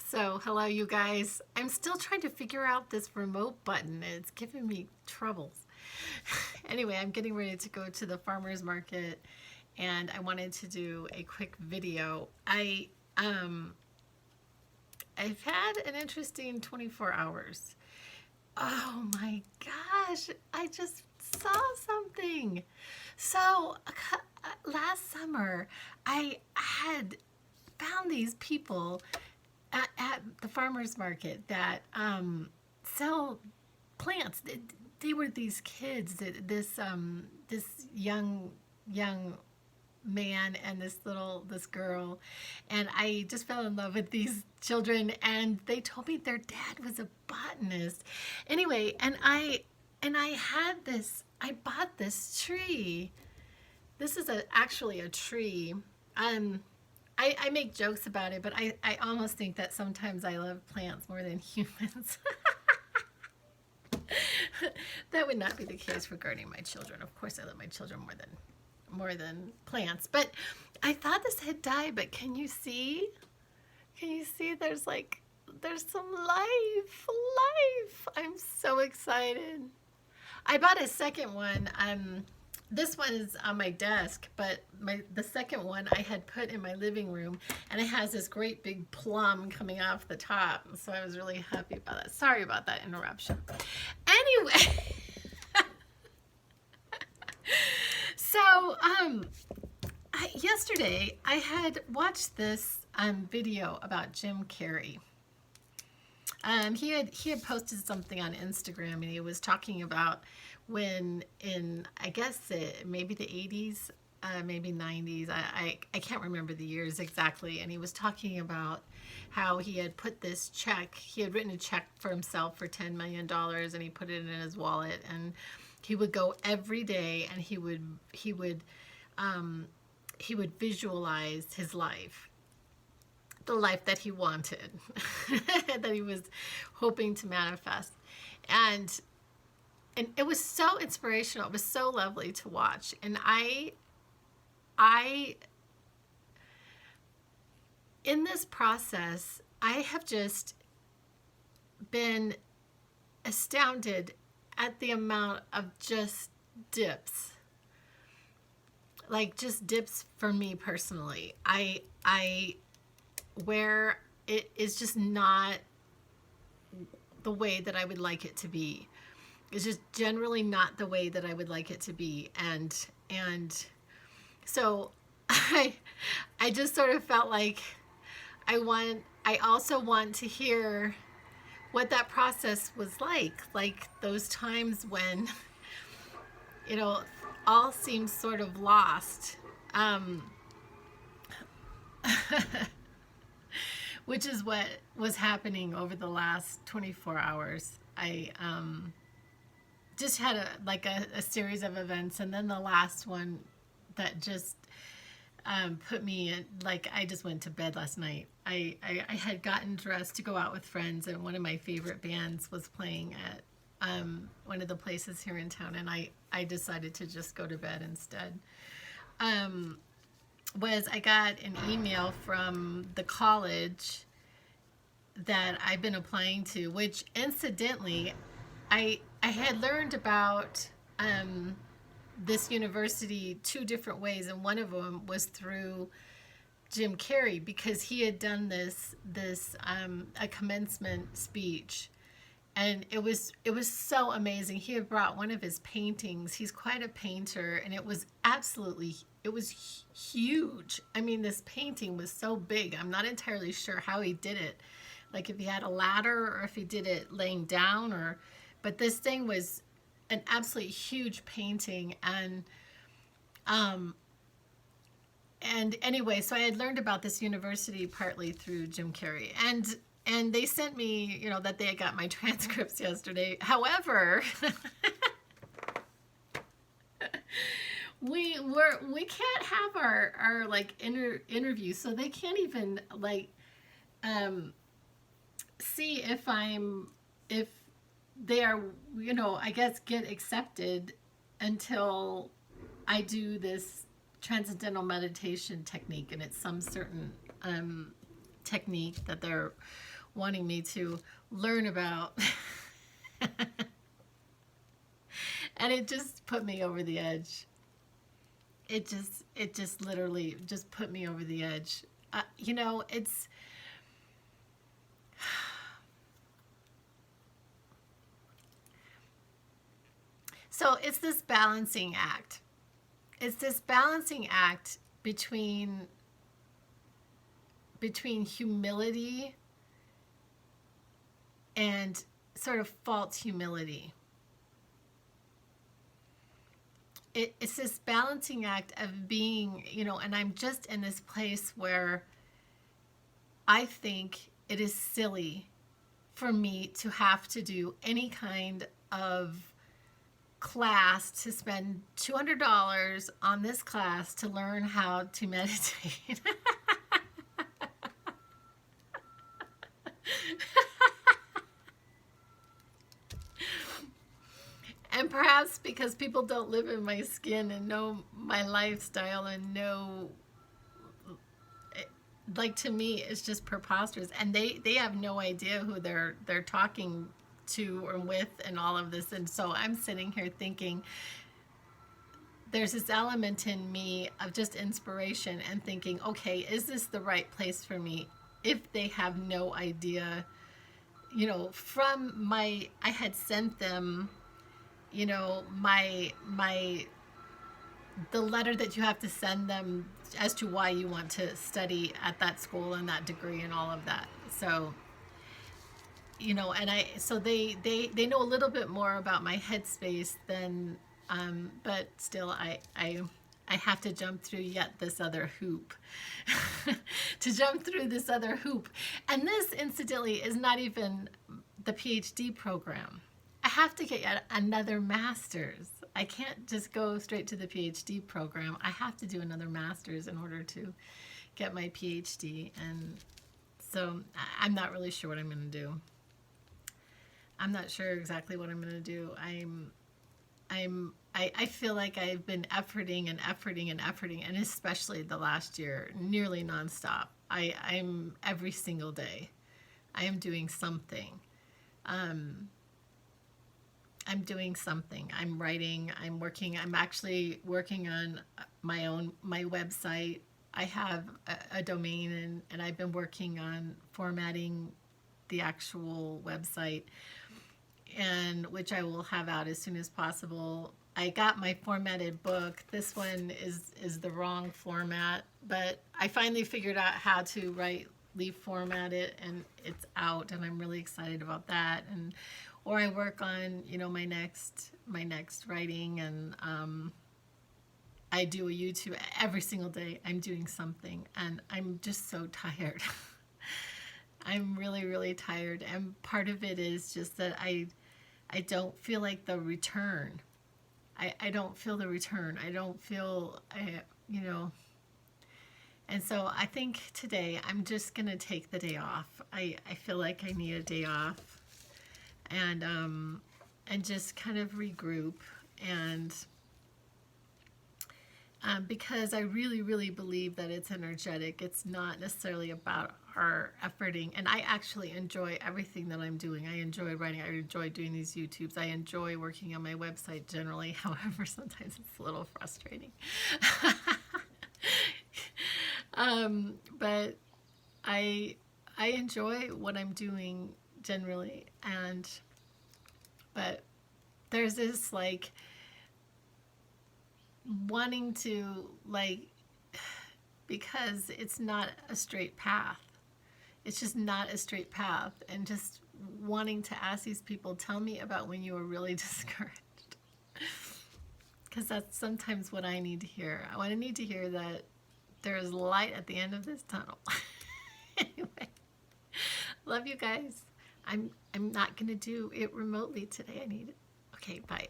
So, hello, you guys. I'm still trying to figure out this remote button. It's giving me troubles. Anyway, I'm getting ready to go to the farmer's market and I wanted to do a quick video. I've had an interesting 24 hours. Oh my gosh, I just saw something. So, last summer, I had found these people at the farmer's market that sell plants. They were these kids, this young man and this girl, and I just fell in love with these children. And they told me their dad was a botanist. Anyway, and I had this. I bought this tree. This is actually a tree. I make jokes about it, but I almost think that sometimes I love plants more than humans. That would not be the case regarding my children. Of course, I love my children more than plants. But I thought this had died, but can you see? Can you see there's some life. I'm so excited. I bought a second one. This one is on my desk, but the second one I had put in my living room, and it has this great big plum coming off the top. So I was really happy about that. Sorry about that interruption. Anyway, so yesterday I had watched this video about Jim Carrey. He had posted something on Instagram, and he was talking about when in, I guess, maybe the 80s, maybe 90s, I can't remember the years exactly, and he was talking about how he had put this check, he had written a check for himself for $10 million, and he put it in his wallet, and he would go every day, and he would visualize his life, the life that he wanted, that he was hoping to manifest. And it was so inspirational. It was so lovely to watch. And I in this process, I have just been astounded at the amount of just dips. Like just dips for me personally. Where it is just not the way that I would like it to be. It's just generally not the way that I would like it to be. And so I just sort of felt like I also want to hear what that process was like those times when, all seemed sort of lost. Which is what was happening over the last 24 hours. I just had a series of events, and then the last one that just put me in, I just went to bed last night. I had gotten dressed to go out with friends, and one of my favorite bands was playing at one of the places here in town, and I decided to just go to bed instead. I got an email from the college that I've been applying to, which incidentally, I had learned about this university two different ways, and one of them was through Jim Carrey, because he had done a commencement speech, and it was so amazing. He had brought one of his paintings. He's quite a painter, and it was huge. I mean, this painting was so big. I'm not entirely sure how he did it, like if he had a ladder or if he did it laying down, but this thing was an absolutely huge painting. And anyway, so I had learned about this university partly through Jim Carrey, and they sent me, that they had got my transcripts yesterday. However, we can't have our interview, so they can't even see if they are, I guess, get accepted until I do this transcendental meditation technique, and it's some certain technique that they're wanting me to learn about. And it just put me over the edge. It just literally just put me over the edge. You know, it's so it's this balancing act. It's this balancing act between humility and sort of false humility. It's this balancing act of being, you know, and I'm just in this place where I think it is silly for me to have to do any kind of class, to spend $200 on this class to learn how to meditate. And perhaps because people don't live in my skin and know my lifestyle and know, like, to me, it's just preposterous. And they have no idea who they're talking to or with and all of this. And so I'm sitting here thinking, there's this element in me of just inspiration and thinking, okay, is this the right place for me? If they have no idea, you know, I had sent them, you know, the letter that you have to send them as to why you want to study at that school and that degree and all of that. So, you know, and so they know a little bit more about my headspace than, but still I have to jump through yet this other hoop to jump through this other hoop. And this, incidentally, is not even the PhD program. I have to get yet another master's. I can't just go straight to the PhD program. I have to do another master's in order to get my PhD. And so I'm not really sure what I'm going to do. I'm not sure exactly what I'm going to do. I feel like I've been efforting, and especially the last year, nearly nonstop. I'm every single day. I am doing something. I'm doing something. I'm writing, I'm working. I'm actually working on my website. I have a domain, and I've been working on formatting the actual website, and which I will have out as soon as possible. I got my formatted book. This one is the wrong format, but I finally figured out how to format it, and it's out, and I'm really excited about that. And or I work on, you know, my next writing, and I do a YouTube every single day. I'm doing something, and I'm just so tired. I'm really, really tired, and part of it is just that I don't feel like the return. I don't feel the return. I don't feel, you know. And so I think today I'm just going to take the day off. I feel like I need a day off, and just kind of regroup, and because I really, really believe that it's energetic. It's not necessarily about our efforting. And I actually enjoy everything that I'm doing. I enjoy writing. I enjoy doing these YouTubes. I enjoy working on my website generally. However, sometimes it's a little frustrating. But I enjoy what I'm doing generally. But there's this like wanting to, like, because it's not a straight path. It's just not a straight path, and just wanting to ask these people, tell me about when you were really discouraged, because that's sometimes what I need to hear. I need to hear that there is light at the end of this tunnel. Anyway, love you guys. I'm not gonna do it remotely today. I need it. Okay, bye.